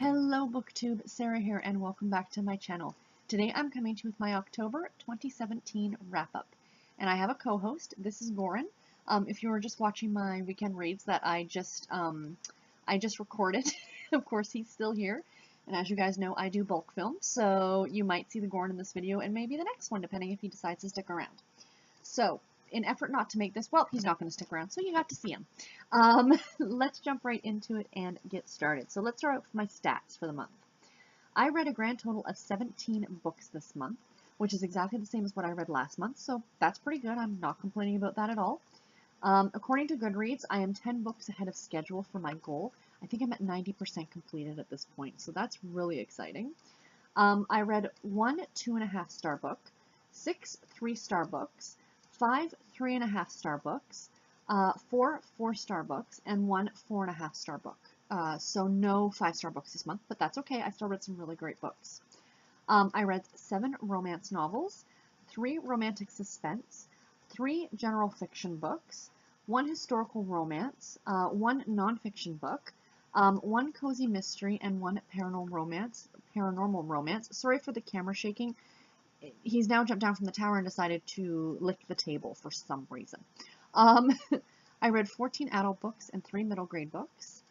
Hello BookTube, Sarah here and welcome back to my channel. Today I'm coming to you with my October 2017 wrap-up. And I have a co-host. This is Goran. If you were just watching my weekend reads that I just recorded, of course he's still here. And as you guys know, I do bulk films, so you might see the Goran in this video and maybe the next one, depending if he decides to stick around. So, in effort not to make this, well, he's not going to stick around, so you got to see him. Let's jump right into it and get started. So let's start out with my stats for the month. I read a grand total of 17 books this month, which is exactly the same as what I read last month, so that's pretty good. I'm not complaining about that at all. According to Goodreads, I am 10 books ahead of schedule for my goal. I think I'm at 90% completed at this point, so that's really exciting. I read 1 2.5-star book, 6 3-star books, 5 3.5-star books, 4 4-star books, and 1 4.5-star book. So no 5-star books this month, but that's okay. I still read some really great books. I read 7 romance novels, 3 romantic suspense, 3 general fiction books, 1 historical romance, 1 nonfiction book, 1 cozy mystery, and 1 paranormal romance. Sorry for the camera shaking. He's now jumped down from the tower and decided to lick the table for some reason. I read 14 adult books and 3 middle grade books,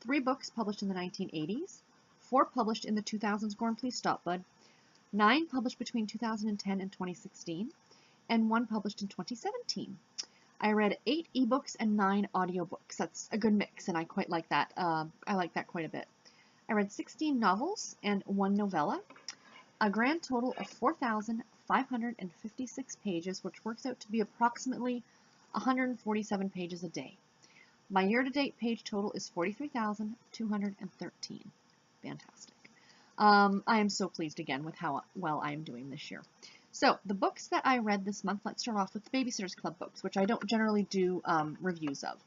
3 books published in the 1980s, 4 published in the 2000s, Goran, please stop, bud, 9 published between 2010 and 2016, and 1 published in 2017. I read 8 ebooks and 9 audiobooks. That's a good mix, and I quite like that. I like that quite a bit. I read 16 novels and 1 novella, a grand total of 4,556 pages, which works out to be approximately 147 pages a day. My year-to-date page total is 43,213. Fantastic. I am so pleased again with how well I am doing this year. So, the books that I read this month, let's start off with the Babysitter's Club books, which I don't generally do reviews of.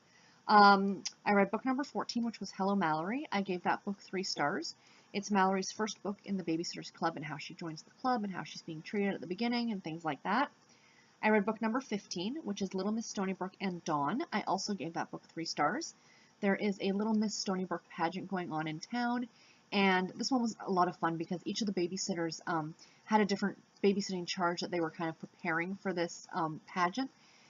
I read book number 14, which was Hello Mallory. I gave that book 3 stars. It's Mallory's first book in the Babysitter's Club and how she joins the club and how she's being treated at the beginning and things like that. I read book number 15, which is Little Miss Stonybrook and Dawn. I also gave that book 3 stars. There is a Little Miss Stonybrook pageant going on in town, and this one was a lot of fun because each of the babysitters had a different babysitting charge that they were kind of preparing for this pageant,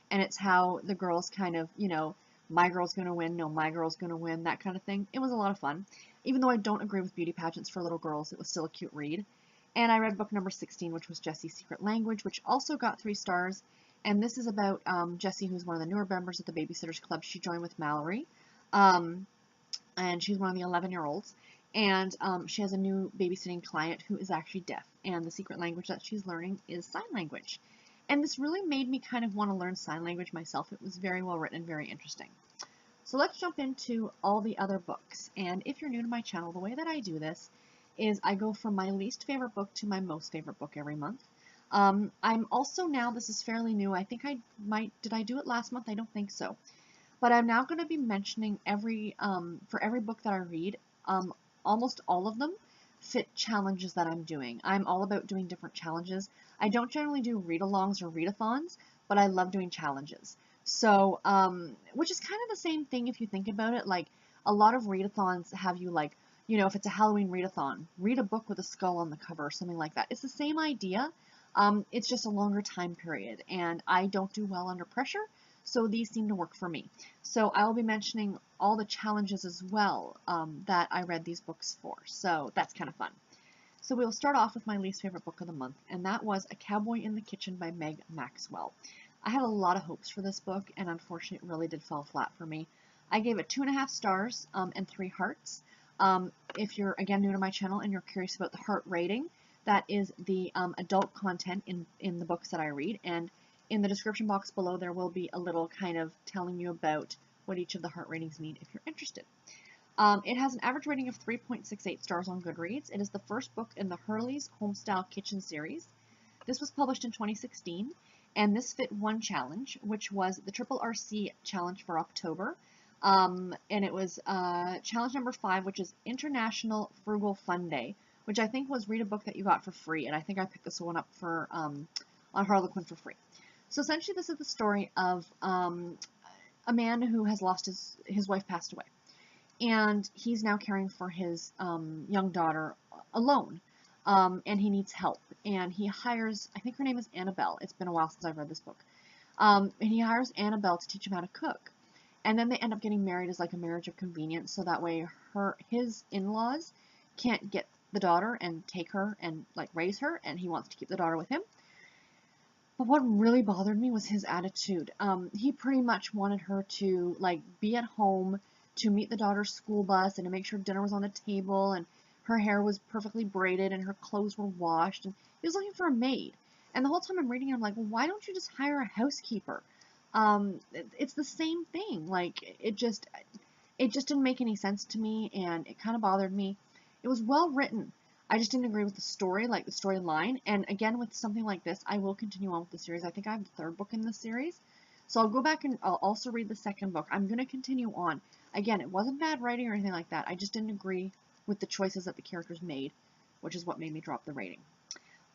and it's how the girls kind of, you know, my girl's going to win, no, my girl's going to win, that kind of thing. It was a lot of fun. Even though I don't agree with beauty pageants for little girls, it was still a cute read. And I read book number 16, which was Jessie's Secret Language, which also got 3 stars. And this is about Jessie, who's one of the newer members of the Babysitters Club. She joined with Mallory, and she's one of the 11-year-olds. And she has a new babysitting client who is actually deaf. And the secret language that she's learning is sign language. And this really made me kind of want to learn sign language myself. It was very well written and very interesting. So let's jump into all the other books. And if you're new to my channel, the way that I do this is I go from my least favorite book to my most favorite book every month. I'm also now, this is fairly new, I think did I do it last month? I don't think so. But I'm now going to be mentioning for every book that I read, almost all of them fit challenges that I'm doing. I'm all about doing different challenges. I don't generally do read-alongs or read-a-thons, but I love doing challenges. So, which is kind of the same thing if you think about it. Like, a lot of read-a-thons have you, like, you know, if it's a Halloween read-a-thon, read a book with a skull on the cover or something like that. It's the same idea. It's just a longer time period, and I don't do well under pressure, so these seem to work for me. So I will be mentioning all the challenges as well that I read these books for, so that's kind of fun. So we'll start off with my least favorite book of the month, and that was A Cowboy in the Kitchen by Maxwell. I had a lot of hopes for this book, and unfortunately it really did fall flat for me. I gave it 2.5 stars and 3 hearts. If you're, again, new to my channel and you're curious about the heart rating, that is the adult content in the books that I read, and in the description box below there will be a little kind of telling you about what each of the heart ratings mean if you're interested. It has an average rating of 3.68 stars on Goodreads. It is the first book in the Hurley's Homestyle Kitchen series. This was published in 2016, and this fit one challenge, which was the Triple RC challenge for October. And it was challenge number 5, which is International Frugal Fun Day, which I think was read a book that you got for free, and I think I picked this one up for on Harlequin for free. So essentially this is the story of a man who has lost his wife passed away. and he's now caring for his young daughter alone, and he needs help. And he hires, I think her name is Annabelle. It's been a while since I've read this book. And he hires Annabelle to teach him how to cook. And then they end up getting married as like a marriage of convenience, so that way his in-laws can't get the daughter and take her and like raise her, and he wants to keep the daughter with him. But what really bothered me was his attitude. He pretty much wanted her to like be at home to meet the daughter's school bus and to make sure dinner was on the table and her hair was perfectly braided and her clothes were washed, and he was looking for a maid. And the whole time I'm reading it, I'm like, well, why don't you just hire a housekeeper? It's the same thing. Like, it just didn't make any sense to me, and it kind of bothered me. It was well written. I just didn't agree with the story, like the storyline. And again, with something like this, I will continue on with the series. I think I have the third book in the series. So I'll go back and I'll also read the second book. I'm going to continue on. Again, it wasn't bad writing or anything like that. I just didn't agree with the choices that the characters made, which is what made me drop the rating.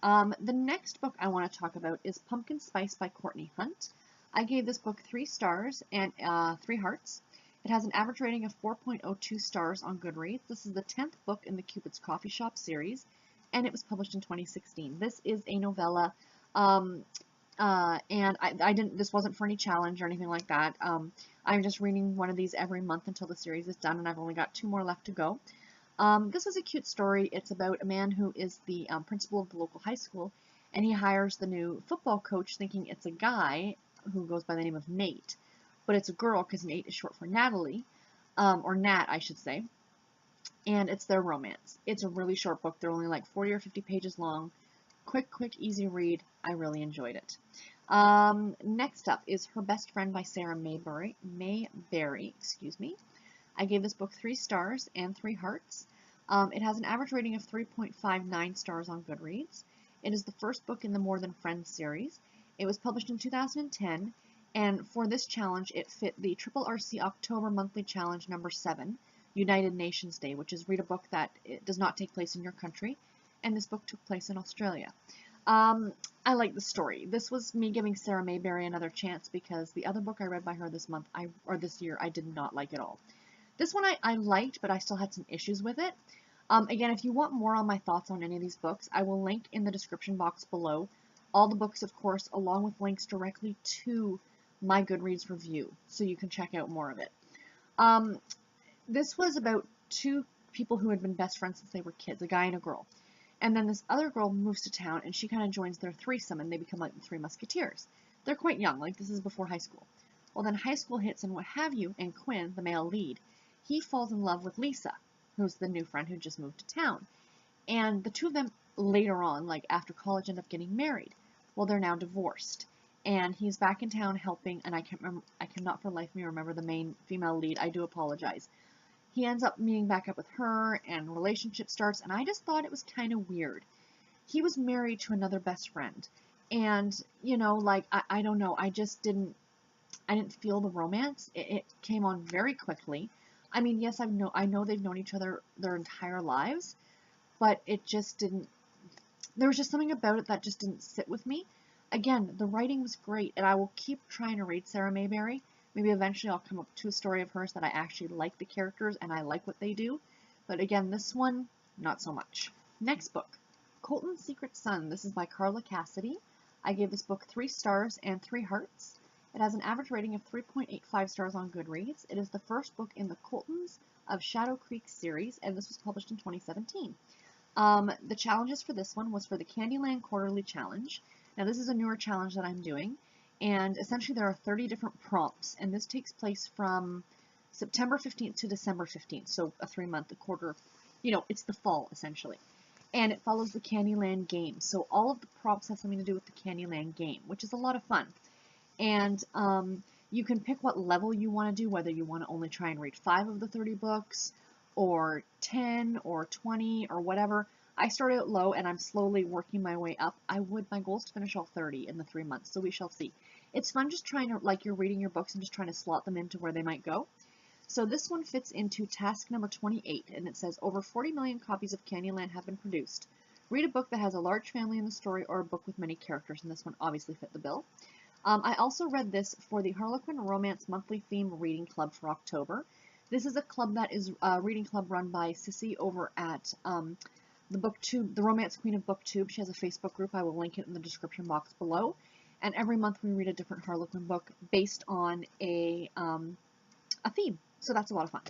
The next book I want to talk about is Pumpkin Spice by Courtney Hunt. I gave this book 3 stars and 3 hearts. It has an average rating of 4.02 stars on Goodreads. This is the 10th book in the Cupid's Coffee Shop series, and it was published in 2016. This is a novella, and this wasn't for any challenge or anything like that. I'm just reading one of these every month until the series is done, and I've only got 2 more left to go. This was a cute story. It's about a man who is the principal of the local high school, and he hires the new football coach thinking it's a guy who goes by the name of Nate, but it's a girl because Nate is short for Natalie, or Nat, I should say, and it's their romance. It's a really short book. They're only like 40 or 50 pages long. Quick, easy read. I really enjoyed it. Next up is Her Best Friend by Sarah Mayberry, excuse me. I gave this book 3 stars and 3 hearts. It has an average rating of 3.59 stars on Goodreads. It is the first book in the More Than Friends series. It was published in 2010, and for this challenge, it fit the RRC October Monthly Challenge number 7, United Nations Day, which is read a book that it does not take place in your country, and this book took place in Australia. I like the story. This was me giving Sarah Mayberry another chance because the other book I read by her this year, I did not like at all. This one I liked, but I still had some issues with it. Again, if you want more on my thoughts on any of these books, I will link in the description box below all the books, of course, along with links directly to my Goodreads review, so you can check out more of it. This was about 2 people who had been best friends since they were kids, a guy and a girl. And then this other girl moves to town, and she kind of joins their threesome, and they become like the 3 Musketeers. They're quite young, like this is before high school. Well, then high school hits and what have you, and Quinn, the male lead, he falls in love with Lisa, who's the new friend who just moved to town. And the 2 of them later on, like after college, end up getting married. Well, they're now divorced. And he's back in town helping, and I cannot for the life of me remember the main female lead. I do apologize. He ends up meeting back up with her, and a relationship starts, and I just thought it was kind of weird. He was married to another best friend, and, you know, like, I don't know, I didn't feel the romance. It came on very quickly. I mean, yes, I know they've known each other their entire lives, but it just didn't, there was just something about it that just didn't sit with me. Again, the writing was great, and I will keep trying to read Sarah Mayberry. Maybe eventually I'll come up to a story of hers that I actually like the characters and I like what they do. But again, this one, not so much. Next book, Colton's Secret Son. This is by Carla Cassidy. I gave this book 3 stars and 3 hearts. It has an average rating of 3.85 stars on Goodreads. It is the first book in the Coltons of Shadow Creek series, and this was published in 2017. The challenges for this one was for the Candyland Quarterly Challenge. Now, this is a newer challenge that I'm doing, and essentially there are 30 different prompts, and this takes place from September 15th to December 15th, so a 3-month, a quarter, you know, it's the fall, essentially. And it follows the Candyland game, so all of the prompts have something to do with the Candyland game, which is a lot of fun. And you can pick what level you want to do, whether you want to only try and read 5 of the 30 books, or 10, or 20, or whatever. I started out low, and I'm slowly working my way up. My goal is to finish all 30 in the 3 months, so we shall see. It's fun just trying to, like, you're reading your books and just trying to slot them into where they might go. So this one fits into task number 28, and it says, over 40 million copies of Candyland have been produced. Read a book that has a large family in the story, or a book with many characters, and this one obviously fit the bill. I also read this for the Harlequin Romance Monthly Theme Reading Club for October. This is a club that is a reading club run by Sissy over at the BookTube, the Romance Queen of BookTube. She has a Facebook group. I will link it in the description box below. And every month we read a different Harlequin book based on a theme. So that's a lot of fun.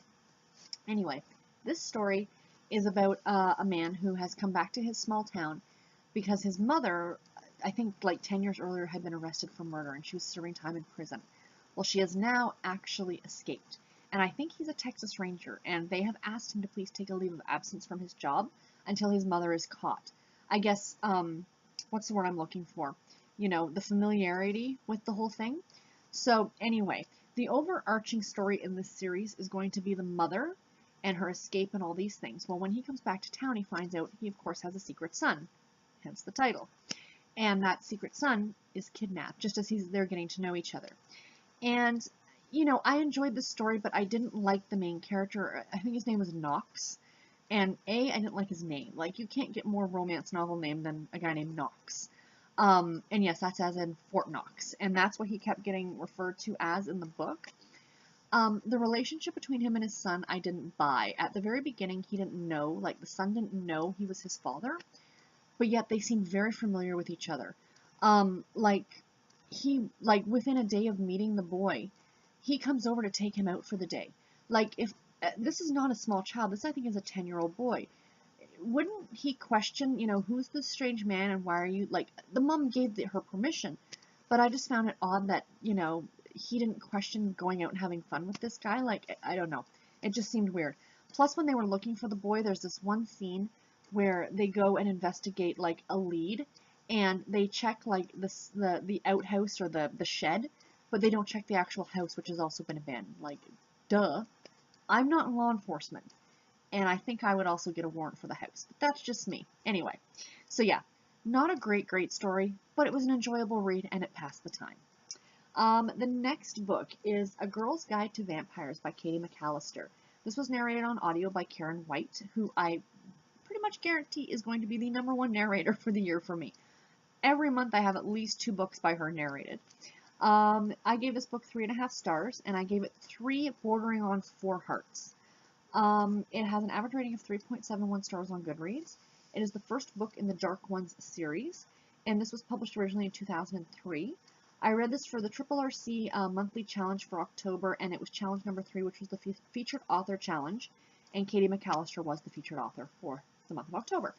Anyway, this story is about a man who has come back to his small town because his mother, I think like 10 years earlier, had been arrested for murder and she was serving time in prison. Well, she has now actually escaped. And I think he's a Texas Ranger, and they have asked him to please take a leave of absence from his job until his mother is caught. I guess, what's the word I'm looking for? You know, the familiarity with the whole thing. So anyway, the overarching story in this series is going to be the mother and her escape and all these things. Well, when he comes back to town, he finds out he, of course, has a secret son, hence the title. And that secret son is kidnapped, just as they're getting to know each other. And, you know, I enjoyed this story, but I didn't like the main character. I think his name was Knox. And I didn't like his name. Like, you can't get more romance novel name than a guy named Knox. And yes, that's as in Fort Knox. And that's what he kept getting referred to as in the book. The relationship between him and his son, I didn't buy. At the very beginning, he didn't know, like, the son didn't know he was his father. But yet, they seemed very familiar with each other. Within a day of meeting the boy, he comes over to take him out for the day. Like, if this is not a small child, this I think is a 10-year-old boy. Wouldn't he question, you know, who's this strange man and why are you, like, the mom gave her permission, but I just found it odd that, you know, he didn't question going out and having fun with this guy. Like, I don't know. It just seemed weird. Plus, when they were looking for the boy, there's this one scene where they go and investigate, like, a lead, and they check, like, the outhouse or the shed, but they don't check the actual house, which has also been abandoned. Like, duh. I'm not in law enforcement, and I think I would also get a warrant for the house, but that's just me. Anyway, so yeah, not a great story, but it was an enjoyable read, and it passed the time. The next book is A Girl's Guide to Vampires by Katie MacAlister. This was narrated on audio by Karen White, who I pretty much guarantee is going to be the #1 narrator for the year for me. Every month I have at least 2 books by her narrated. I gave this book 3.5 stars, and I gave it 3 bordering on 4 hearts. It has an average rating of 3.71 stars on Goodreads. It is the first book in the Dark Ones series, and this was published originally in 2003. I read this for the RRC monthly challenge for October, and it was challenge number 3, which was the featured author challenge, and Katie MacAlister was the featured author for the month of October.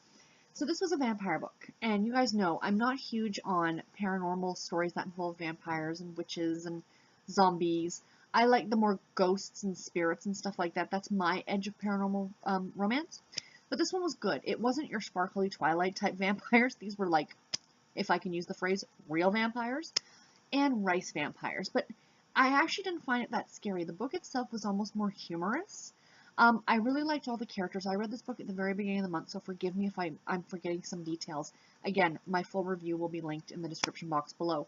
So this was a vampire book, and you guys know I'm not huge on paranormal stories that involve vampires and witches and zombies. I like the more ghosts and spirits and stuff like that. That's my edge of paranormal romance. But this one was good. It wasn't your sparkly Twilight type vampires. These were like, if I can use the phrase, real vampires and rice vampires. But I actually didn't find it that scary. The book itself was almost more humorous. I really liked all the characters. I read this book at the very beginning of the month, so forgive me if I'm forgetting some details. Again, my full review will be linked in the description box below.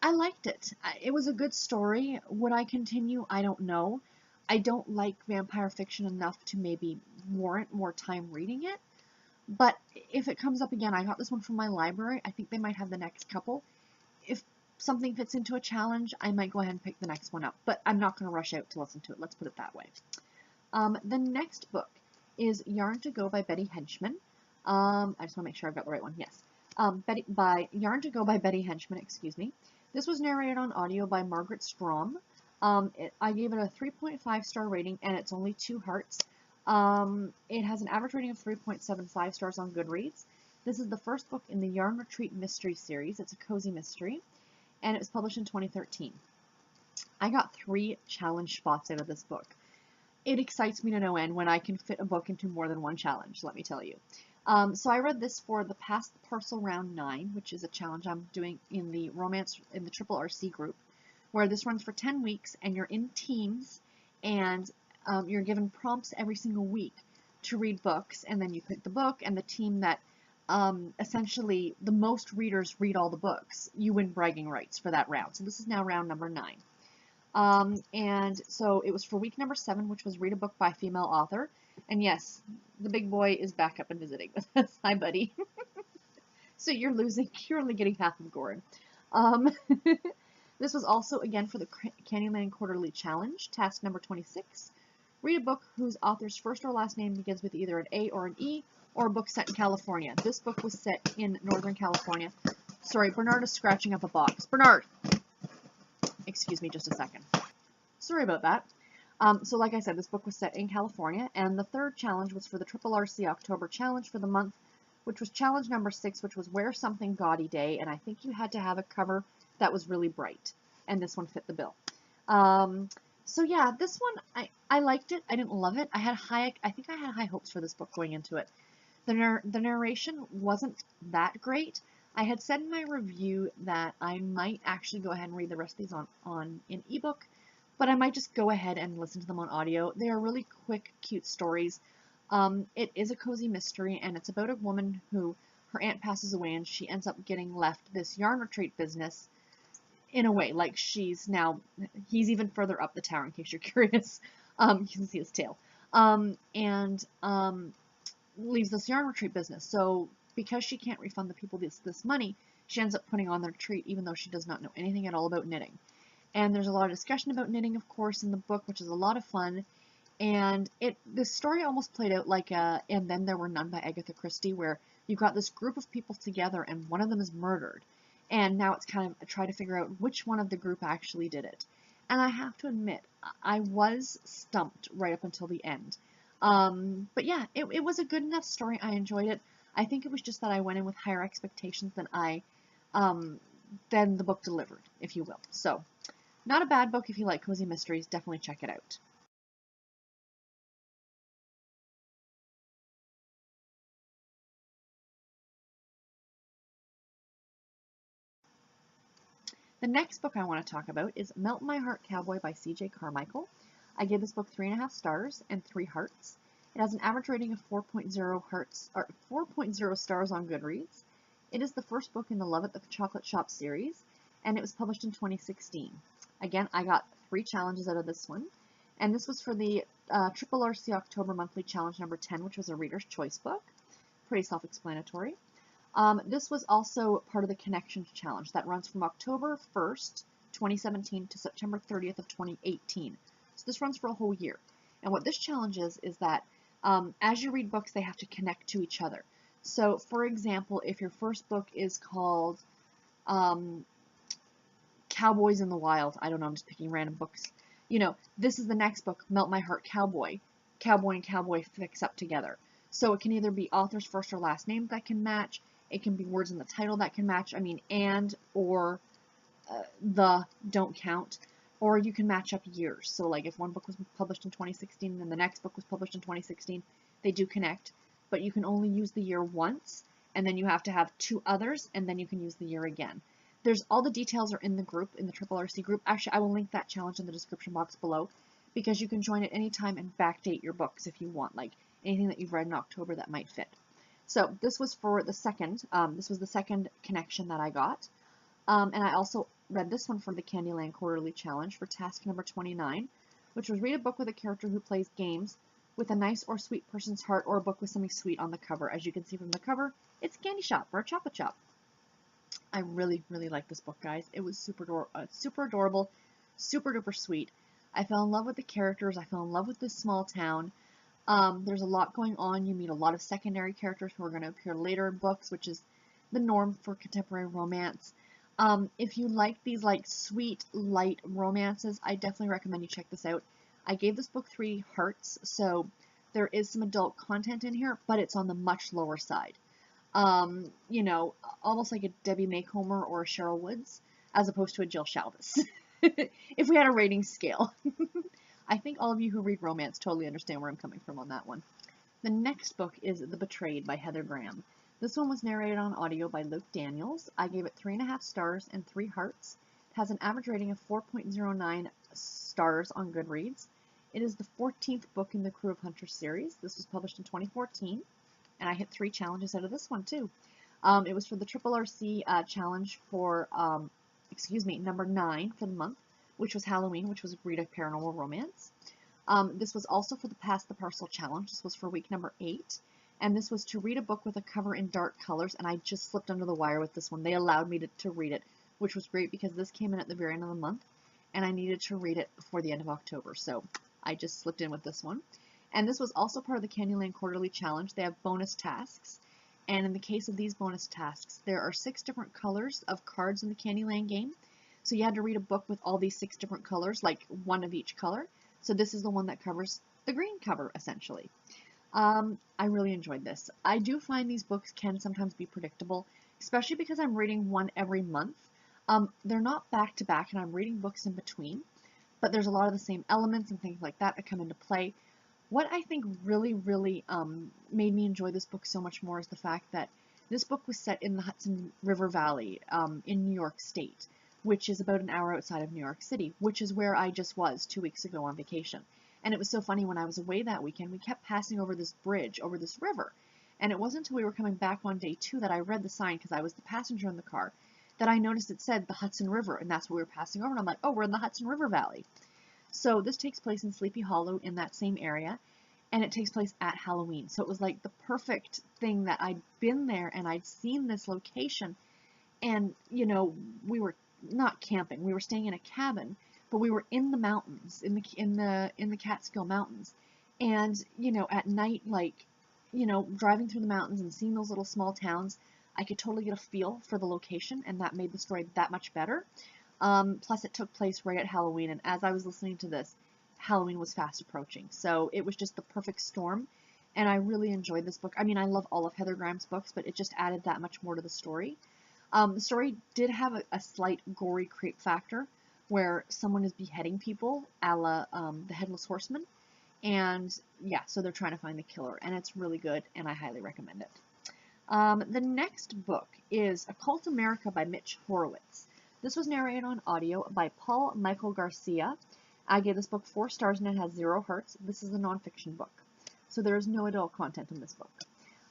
I liked it. It was a good story. Would I continue? I don't know. I don't like vampire fiction enough to maybe warrant more time reading it. But if it comes up again, I got this one from my library. I think they might have the next couple. If something fits into a challenge, I might go ahead and pick the next one up. But I'm not going to rush out to listen to it. Let's put it that way. The next book is Yarn to Go by Betty Hechtman. I just want to make sure I've got the right one. Yes. Yarn to Go by Betty Hechtman, excuse me. This was narrated on audio by Margaret Strom. I gave it a 3.5 star rating, and it's only 2 hearts. It has an average rating of 3.75 stars on Goodreads. This is the first book in the Yarn Retreat Mystery Series. It's a cozy mystery, and it was published in 2013. I got 3 challenge spots out of this book. It excites me to no end when I can fit a book into more than one challenge, let me tell you. So I read this for the Past the Parcel Round 9, which is a challenge I'm doing in the RRC group, where this runs for 10 weeks, and you're in teams, and you're given prompts every single week to read books, and then you pick the book, and the team that essentially the most readers read all the books, you win bragging rights for that round. So this is now round number 9. And so it was for week number 7, which was read a book by a female author. And yes, the big boy is back up and visiting with us. Hi, buddy. So you're only getting half of Gorin. This was also, again, for the Candyland Quarterly Challenge, task number 26. Read a book whose author's first or last name begins with either an A or an E, or a book set in California. This book was set in Northern California. Sorry, Bernard is scratching up a box. Bernard! Excuse me just a second. Sorry about that. So like I said, this book was set in California, and the third challenge was for the Triple RC October Challenge for the month, which was challenge number 6, which was Wear Something Gaudy Day, and I think you had to have a cover that was really bright, and this one fit the bill. So yeah, this one, I liked it. I didn't love it. I think I had high hopes for this book going into it. The narration wasn't that great. I had said in my review that I might actually go ahead and read the rest of these on an ebook, but I might just go ahead and listen to them on audio. They are really quick, cute stories. It is a cozy mystery, and it's about a woman who, her aunt passes away, and she ends up getting left this yarn retreat business in a way. Like, he's even further up the tower, in case you're curious. You can see his tail. Leaves this yarn retreat business. So, because she can't refund the people this money, she ends up putting on the retreat, even though she does not know anything at all about knitting. And there's a lot of discussion about knitting, of course, in the book, which is a lot of fun. And this story almost played out like And Then There Were None by Agatha Christie, where you've got this group of people together and one of them is murdered. And now it's kind of try to figure out which one of the group actually did it. And I have to admit, I was stumped right up until the end. But yeah, it was a good enough story. I enjoyed it. I think it was just that I went in with higher expectations than the book delivered, if you will. So, not a bad book if you like cozy mysteries. Definitely check it out. The next book I want to talk about is Melt My Heart Cowboy by C.J. Carmichael. I gave this book 3.5 stars and 3 hearts. It has an average rating of 4.0 stars on Goodreads. It is the first book in the Love at the Chocolate Shop series, and it was published in 2016. Again, I got 3 challenges out of this one, and this was for the Triple RC October Monthly Challenge number 10, which was a Reader's Choice book. Pretty self-explanatory. This was also part of the Connections Challenge that runs from October 1st, 2017 to September 30th of 2018. So this runs for a whole year. And what this challenge is that as you read books, they have to connect to each other. So, for example, if your first book is called Cowboys in the Wild, I don't know, I'm just picking random books. You know, this is the next book, Melt My Heart Cowboy. Cowboy and Cowboy fix up together. So it can either be author's first or last name that can match. It can be words in the title that can match. I mean, and or the don't count. Or you can match up years. So like if one book was published in 2016 and the next book was published in 2016, they do connect. But you can only use the year once, and then you have to have 2 others, and then you can use the year again. There's all the details are in the group, in the Triple RC group. Actually, I will link that challenge in the description box below, because you can join at any time and backdate your books if you want, like anything that you've read in October that might fit. So this was for the second, this was the second connection that I got. And I also read this one for the Candyland Quarterly Challenge for task number 29, which was read a book with a character who plays games with a nice or sweet person's heart, or a book with something sweet on the cover. As you can see from the cover, it's a candy shop or a chocolate shop. I really, really like this book, guys. It was super adorable, super duper sweet. I fell in love with the characters. I fell in love with this small town. There's a lot going on. You meet a lot of secondary characters who are going to appear later in books, which is the norm for contemporary romance. If you like these like sweet, light romances, I definitely recommend you check this out. I gave this book 3 hearts, so there is some adult content in here, but it's on the much lower side. You know, almost like a Debbie Macomber or a Cheryl Woods, as opposed to a Jill Shalvis. If we had a rating scale. I think all of you who read romance totally understand where I'm coming from on that one. The next book is The Betrayed by Heather Graham. This one was narrated on audio by Luke Daniels. I gave it 3.5 stars and 3 hearts. It has an average rating of 4.09 stars on Goodreads. It is the 14th book in the Crew of Hunters series. This was published in 2014, and I hit 3 challenges out of this one too. It was for the Triple RC challenge for, number 9 for the month, which was Halloween, which was Read a Paranormal Romance. This was also for the Pass the Parcel challenge. This was for week number 8. And this was to read a book with a cover in dark colors, and I just slipped under the wire with this one. They allowed me to read it which was great because this came in at the very end of the month, and I needed to read it before the end of October, so I just slipped in with this one. And this was also part of the Candyland Quarterly Challenge. They have bonus tasks, and in the case of these bonus tasks, there are 6 different colors of cards in the Candyland game. So you had to read a book with all these 6 different colors, like one of each color. So this is the one that covers the green cover, essentially. I really enjoyed this. I do find these books can sometimes be predictable, especially because I'm reading one every month. They're not back to back, and I'm reading books in between, but there's a lot of the same elements and things like that that come into play. What I think really, really made me enjoy this book so much more is the fact that this book was set in the Hudson River Valley in New York State, which is about an hour outside of New York City, which is where I just was 2 weeks ago on vacation. And it was so funny, when I was away that weekend, we kept passing over this bridge, over this river. And it wasn't until we were coming back on day 2 that I read the sign, because I was the passenger in the car, that I noticed it said the Hudson River, and that's what we were passing over. And I'm like, oh, we're in the Hudson River Valley. So this takes place in Sleepy Hollow in that same area, and it takes place at Halloween. So it was like the perfect thing that I'd been there and I'd seen this location, and, you know, we were not camping, we were staying in a cabin, but we were in the mountains, in the Catskill Mountains, and, you know, at night, like, you know, driving through the mountains and seeing those little small towns, I could totally get a feel for the location, and that made the story that much better. Plus it took place right at Halloween, and as I was listening to this, Halloween was fast approaching, so it was just the perfect storm, and I really enjoyed this book. I mean, I love all of Heather Graham's books, but it just added that much more to the story. The story did have a slight gory creep factor, where someone is beheading people, a la the Headless Horseman, and yeah, so they're trying to find the killer, and it's really good, and I highly recommend it. The next book is Occult America by Mitch Horowitz. This was narrated on audio by Paul Michael Garcia. I gave this book 4 stars, and it has 0 hearts. This is a nonfiction book, so there is no adult content in this book.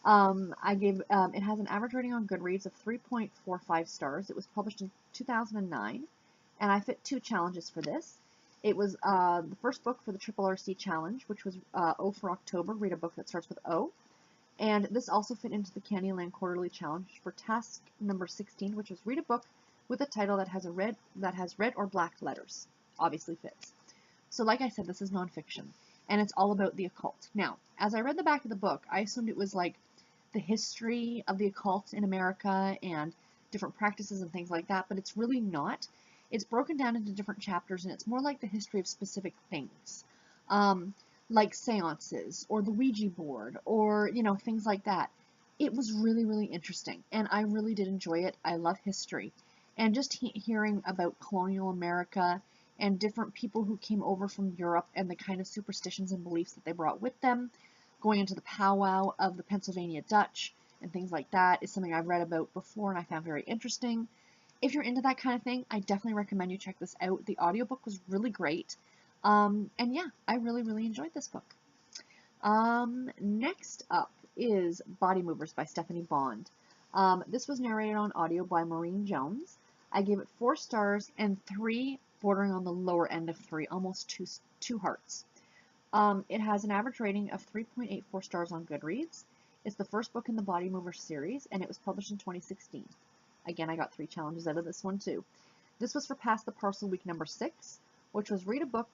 It has an average rating on Goodreads of 3.45 stars. It was published in 2009, and I fit 2 challenges for this. It was the first book for the Triple RC Challenge, which was O for October, read a book that starts with O. And this also fit into the Candyland Quarterly Challenge for task number 16, which was read a book with a title that has red or black letters. Obviously fits. So like I said, this is nonfiction, and it's all about the occult. Now, as I read the back of the book, I assumed it was like the history of the occult in America and different practices and things like that, but it's really not. It's broken down into different chapters, and it's more like the history of specific things, like seances or the Ouija board or, you know, things like that. It was really, really interesting, and I really did enjoy it. I love history, and just hearing about colonial America and different people who came over from Europe and the kind of superstitions and beliefs that they brought with them, going into the powwow of the Pennsylvania Dutch and things like that, is something I've read about before and I found very interesting. If you're into that kind of thing, I definitely recommend you check this out. The audiobook was really great. And yeah, I really, really enjoyed this book. Next up is Body Movers by Stephanie Bond. This was narrated on audio by Maureen Jones. I gave it 4 stars and 3 bordering on the lower end of 3, almost 2 hearts. It has an average rating of 3.84 stars on Goodreads. It's the first book in the Body Movers series, and it was published in 2016. Again, I got 3 challenges out of this one too. This was for Past the Parcel week number 6, which was read a book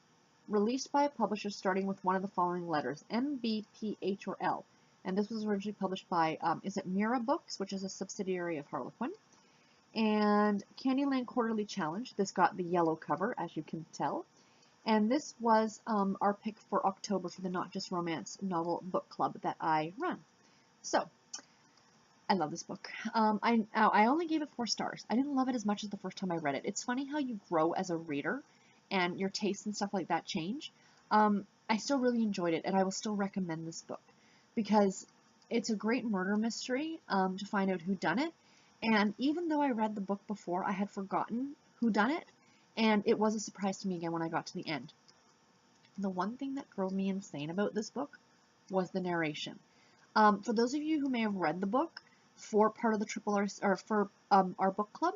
released by a publisher starting with one of the following letters, M, B, P, H, or L. And this was originally published by, is it Mira Books, which is a subsidiary of Harlequin. And Candyland Quarterly Challenge. This got the yellow cover, as you can tell. And this was our pick for October for the Not Just Romance Novel Book Club that I run. So, I love this book. I only gave it 4 stars. I didn't love it as much as the first time I read it. It's funny how you grow as a reader and your tastes and stuff like that change. I still really enjoyed it, and I will still recommend this book because it's a great murder mystery to find out who done it. And even though I read the book before, I had forgotten who done it, and it was a surprise to me again when I got to the end. The one thing that drove me insane about this book was the narration. For those of you who may have read the book for part of the Triple R, or for our book club,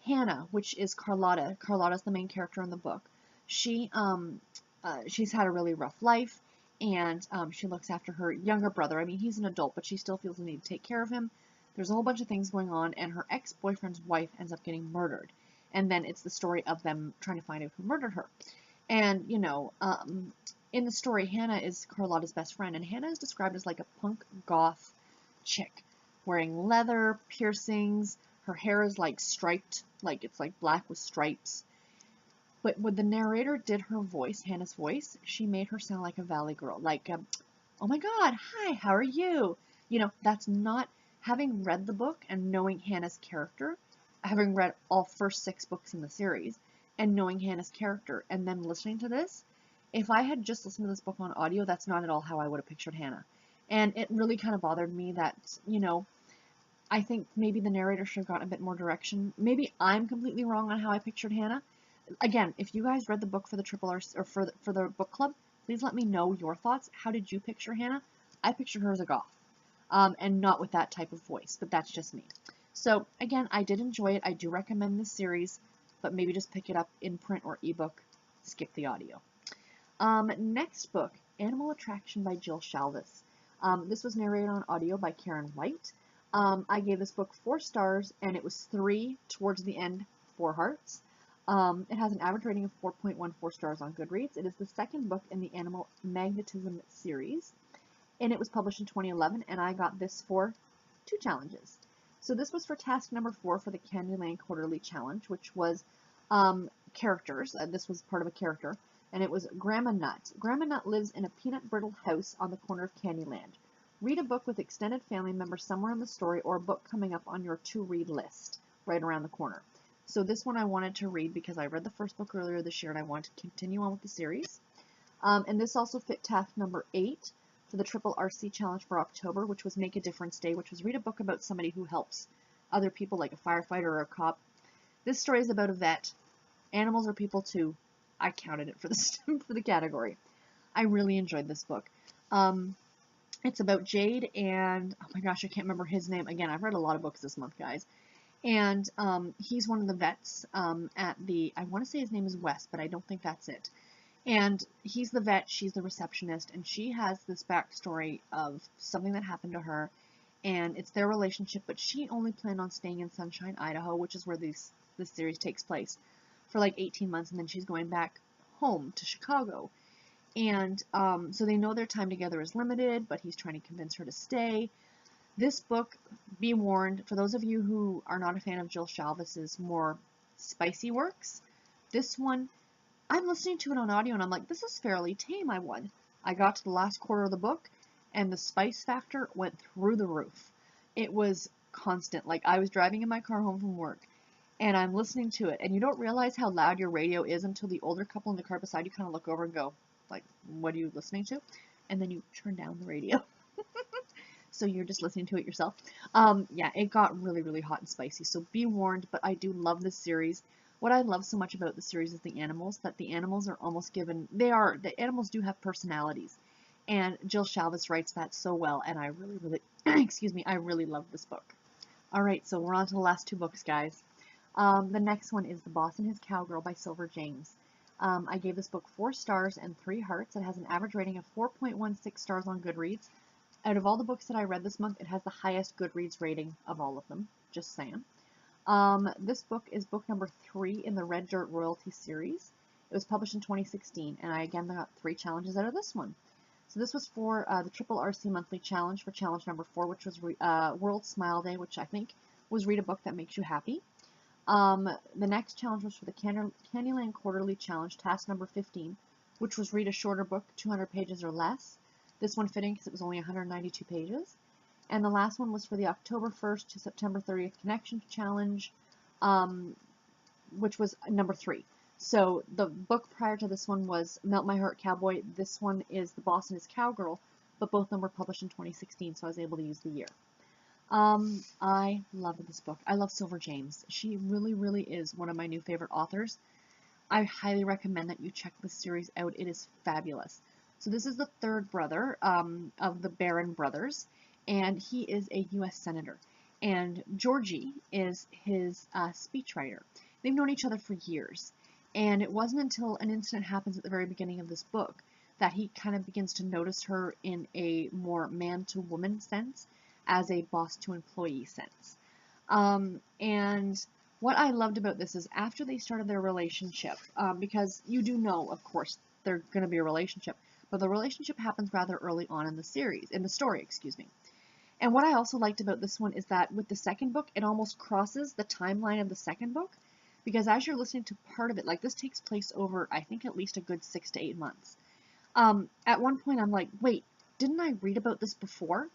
Hannah, which is Carlotta's the main character in the book. She's had a really rough life, and she looks after her younger brother. I mean, he's an adult, but she still feels the need to take care of him. There's a whole bunch of things going on, and her ex-boyfriend's wife ends up getting murdered. And then it's the story of them trying to find out who murdered her. And, you know, in the story, Hannah is Carlotta's best friend, and Hannah is described as like a punk goth chick, wearing leather, piercings, her hair is like striped, like it's like black with stripes. But when the narrator did her voice, Hannah's voice, she made her sound like a valley girl, like, oh my god, hi, how are you? You know, that's not, having read the book and knowing Hannah's character, having read all first 6 books in the series, and knowing Hannah's character, and then listening to this, if I had just listened to this book on audio, that's not at all how I would have pictured Hannah. And it really kind of bothered me that, you know, I think maybe the narrator should have gotten a bit more direction. Maybe I'm completely wrong on how I pictured Hannah. Again, if you guys read the book for the Triple R or for the book club, please let me know your thoughts. How did you picture Hannah? I pictured her as a goth, and not with that type of voice, but that's just me. So again, I did enjoy it. I do recommend this series, but maybe just pick it up in print or ebook. Skip the audio. Next book, Animal Attraction by Jill Shalvis. This was narrated on audio by Karen White. I gave this book 4 stars, and it was 3 towards the end, 4 hearts. It has an average rating of 4.14 stars on Goodreads. It is the second book in the Animal Magnetism series, and it was published in 2011, and I got this for 2 challenges. So this was for task number 4 for the Candyland Quarterly Challenge, which was characters. This was part of a character, and it was Grandma Nut. Grandma Nut lives in a peanut brittle house on the corner of Candyland. Read a book with extended family members somewhere in the story, or a book coming up on your to-read list right around the corner. So this one I wanted to read because I read the first book earlier this year, and I wanted to continue on with the series. And this also fit task number 8 for the Triple RC Challenge for October, which was Make a Difference Day, which was read a book about somebody who helps other people, like a firefighter or a cop. This story is about a vet. Animals are people too. I counted it for the category. I really enjoyed this book. It's about Jade and, oh my gosh, I can't remember his name. Again, I've read a lot of books this month, guys. And he's one of the vets at the, I want to say his name is Wes, but I don't think that's it. And he's the vet, she's the receptionist, and she has this backstory of something that happened to her, and it's their relationship, but she only planned on staying in Sunshine, Idaho, which is where this series takes place, for like 18 months, and then she's going back home to Chicago. And so they know their time together is limited, but he's trying to convince her to stay. This book, be warned, for those of you who are not a fan of Jill Shalvis's more spicy works, this one, I'm listening to it on audio and I'm like, this is fairly tame, I got to the last quarter of the book and the spice factor went through the roof. It was constant. Like, I was driving in my car home from work and I'm listening to it, and you don't realize how loud your radio is until the older couple in the car beside you kind of look over and go, like, what are you listening to? And then you turn down the radio. So you're just listening to it yourself. Yeah, it got really, really hot and spicy, so be warned, but I do love this series. What I love so much about the series is the animals, that the animals are almost given, the animals do have personalities, and Jill Shalvis writes that so well, and I really, really, excuse me, I really love this book. Alright, so we're on to the last 2 books, guys. The next one is The Boss and His Cowgirl by Silver James. I gave this book 4 stars and 3 hearts. It has an average rating of 4.16 stars on Goodreads. Out of all the books that I read this month, it has the highest Goodreads rating of all of them. Just saying. This book is book number 3 in the Red Dirt Royalty series. It was published in 2016, and I again got 3 challenges out of this one. So this was for the Triple RC Monthly Challenge for challenge number 4, which was World Smile Day, which I think was read a book that makes you happy. The next challenge was for the Candyland Quarterly Challenge, task number 15, which was read a shorter book, 200 pages or less. This one fitting because it was only 192 pages. And the last one was for the October 1st to September 30th Connection Challenge, which was number 3. So the book prior to this one was Melt My Heart Cowboy. This one is The Boss and His Cowgirl, but both of them were published in 2016, so I was able to use the year. I love this book. I love Silver James. She really, really is one of my new favorite authors. I highly recommend that you check this series out. It is fabulous. So this is the 3rd brother of the Barron brothers, and he is a U.S. Senator. And Georgie is his speechwriter. They've known each other for years. And it wasn't until an incident happens at the very beginning of this book that he kind of begins to notice her in a more man-to-woman sense. as a boss to employee sense. And what I loved about this is after they started their relationship, because you do know, of course, they're going to be a relationship, but the relationship happens rather early on in the series, in the story, excuse me. And what I also liked about this one is that with the second book, it almost crosses the timeline of the second book, because as you're listening to part of it, like this takes place over, I think, at least a good 6 to 8 months. At one point, I'm like, wait, didn't I read about this before?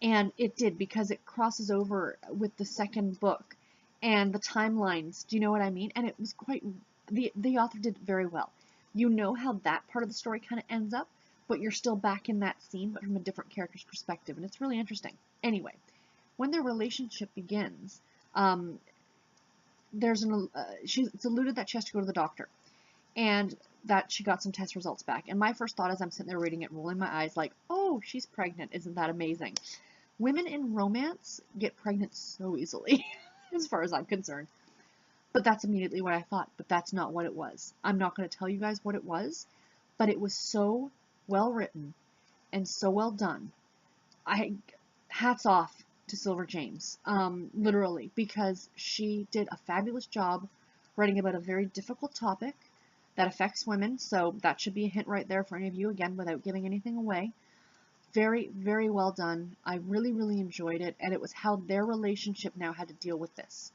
And it did, because it crosses over with the second book and the timelines. Do you know what I mean? And it was quite, the author did very well. You know how that part of the story kind of ends up, but you're still back in that scene, but from a different character's perspective, and it's really interesting. Anyway, when their relationship begins, it's alluded that she has to go to the doctor, and that she got some test results back. And my first thought as I'm sitting there reading it, rolling my eyes, like, oh, she's pregnant. Isn't that amazing? Women in romance get pregnant so easily, as far as I'm concerned. But that's immediately what I thought, but that's not what it was. I'm not going to tell you guys what it was, but it was so well written and so well done. Hats off to Silver James, literally, because she did a fabulous job writing about a very difficult topic that affects women, so that should be a hint right there for any of you, again, without giving anything away. Very, very well done. I really, really enjoyed it, and it was how their relationship now had to deal with this.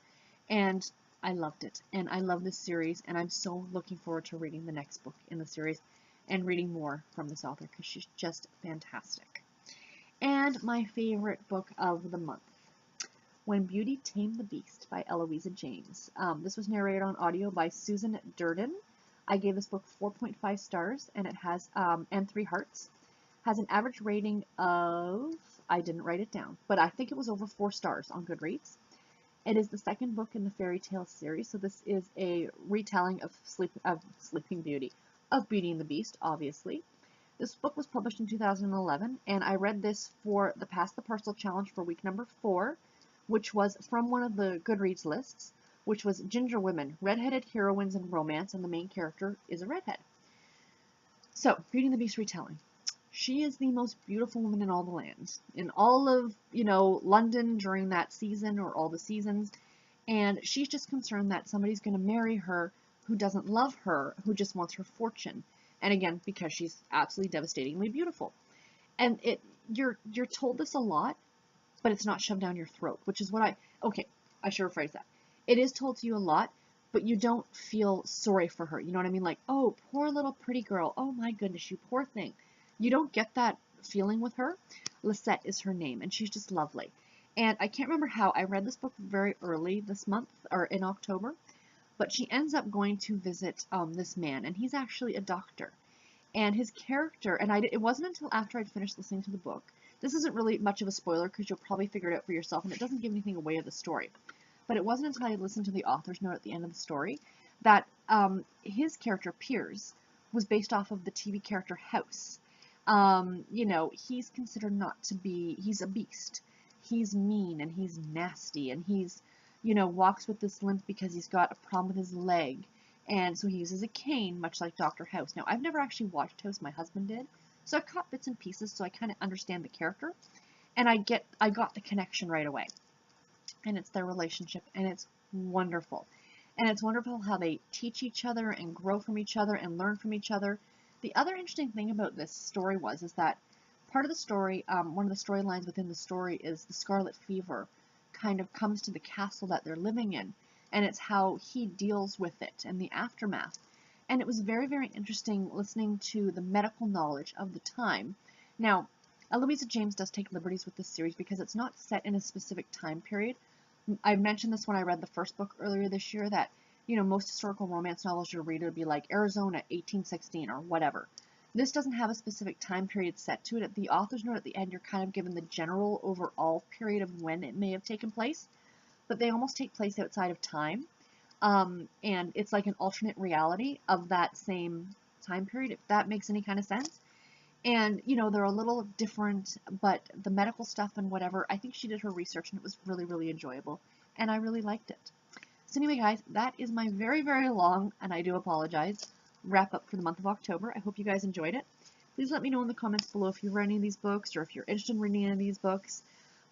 And I loved it, and I love this series, and I'm so looking forward to reading the next book in the series and reading more from this author, because she's just fantastic. And my favorite book of the month, When Beauty Tamed the Beast by Eloisa James. This was narrated on audio by Susan Durden. I gave this book 4.5 stars, and it has, and 3 hearts. Has an average rating of, I didn't write it down, but I think it was over 4 stars on Goodreads. It is the second book in the fairy tale series, so this is a retelling of Sleeping Beauty, of Beauty and the Beast, obviously. This book was published in 2011, and I read this for the Pass the Parcel Challenge for week number 4, which was from one of the Goodreads lists, which was Ginger Women, Redheaded Heroines in Romance, and the main character is a redhead. So, Beauty and the Beast retelling. She is the most beautiful woman in all the land, in all of, London during that season or all the seasons, and she's just concerned that somebody's going to marry her who doesn't love her, who just wants her fortune. And again, because she's absolutely devastatingly beautiful. And you're told this a lot, but it's not shoved down your throat, which is what I should rephrase that. It is told to you a lot, but you don't feel sorry for her. You know what I mean? Like, oh, poor little pretty girl. Oh my goodness, you poor thing. You don't get that feeling with her. Lisette is her name, and she's just lovely. And I can't remember how. I read this book very early this month, or in October, but she ends up going to visit this man, and he's actually a doctor. And his character, and it wasn't until after I'd finished listening to the book. This isn't really much of a spoiler, because you'll probably figure it out for yourself, and it doesn't give anything away of the story. But it wasn't until I listened to the author's note at the end of the story that his character, Piers, was based off of the TV character House. He's considered not to be, he's a beast. He's mean and he's nasty, and he's, walks with this limp because he's got a problem with his leg. And so he uses a cane, much like Dr. House. Now, I've never actually watched House, my husband did. So I caught bits and pieces, so I kind of understand the character. And I got the connection right away. And it's their relationship, and it's wonderful. And it's wonderful how they teach each other and grow from each other and learn from each other. The other interesting thing about this story is that part of the story, one of the storylines within the story is the scarlet fever kind of comes to the castle that they're living in, and it's how he deals with it and the aftermath. And it was very, very interesting listening to the medical knowledge of the time. Now, Eloisa James does take liberties with this series because it's not set in a specific time period. I mentioned this when I read the first book earlier this year, that most historical romance novels you'll read, it'll be like Arizona 1816 or whatever. This doesn't have a specific time period set to it. At the author's note at the end, you're kind of given the general overall period of when it may have taken place, but they almost take place outside of time, and it's like an alternate reality of that same time period, if that makes any kind of sense. And, they're a little different, but the medical stuff and whatever, I think she did her research, and it was really, really enjoyable, and I really liked it. So anyway, guys, that is my very, very long, and I do apologize, wrap up for the month of October. I hope you guys enjoyed it. Please let me know in the comments below if you've read any of these books, or if you're interested in reading any of these books.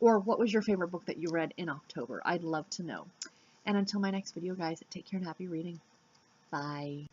Or what was your favorite book that you read in October? I'd love to know. And until my next video, guys, take care and happy reading. Bye.